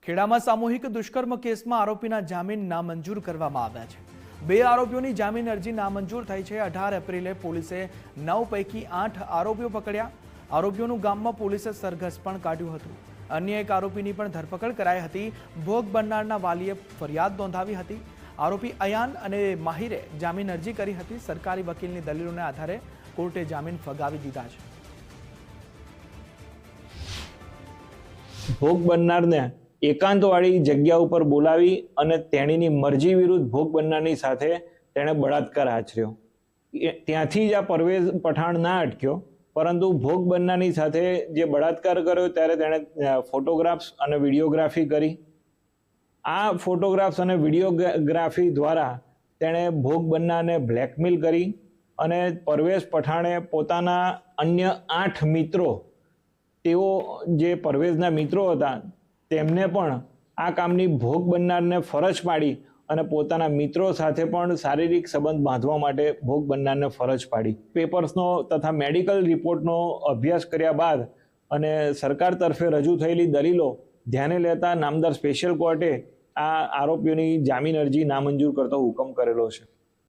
ખેડામાં સામૂહિક દુષ્કર્મ કેસમાં આરોપીના જામીન નામંજૂર કરવામાં આવ્યા છે। 2 આરોપીઓની જામીન અરજી નામંજૂર થઈ છે। 18 એપ્રિલે પોલીસે 9 પૈકી 8 આરોપીઓ પકડ્યા। આરોપીઓનું ગામમાં પોલીસે સરઘસ પણ કાઢ્યું હતું। અન્ય એક આરોપીની પણ ધરપકડ કરાઈ હતી। ભોગ બનનારના વાલીએ ફરિયાદ નોંધાવી હતી। આરોપી અયાન અને માહિરે જામીન અરજી કરી હતી। સરકારી વકીલની દલીલોના આધારે કોર્ટે જામીન ફગાવી દીધા છે। ભોગ બનનારને એકાંતવાળી જગ્યા ઉપર બોલાવી અને તેણીની મરજી વિરુદ્ધ ભોગ બનનારની સાથે તેણે બળાત્કાર આચર્યો। ત્યાંથી જ આ પરવેઝ પઠાણ ના અટક્યો, પરંતુ ભોગ બનનારની સાથે જે બળાત્કાર કર્યો ત્યારે તેણે ફોટોગ્રાફ્સ અને વિડીયોગ્રાફી કરી। આ ફોટોગ્રાફ્સ અને વિડીયોગ્રાફી દ્વારા તેણે ભોગ બનનારને બ્લેકમેલ કરી અને પરવેઝ પઠાણે પોતાના અન્ય 8 મિત્રો, તેઓ જે પરવેઝના મિત્રો હતા તેમને પણ આ કામની ભોગ બનનારને ફરજ પાડી અને પોતાના મિત્રો સાથે પણ શારીરિક સંબંધ બાંધવા માટે ભોગ બનનારને ફરજ પાડી। પેપર્સનો તથા મેડિકલ રિપોર્ટનો અભ્યાસ કર્યા બાદ અને સરકાર તરફે રજૂ થયેલી દલીલો ધ્યાને લેતા નામદાર સ્પેશિયલ કોર્ટે આ આરોપીઓની જામીન અરજી નામંજૂર કરતો હુકમ કરેલો છે।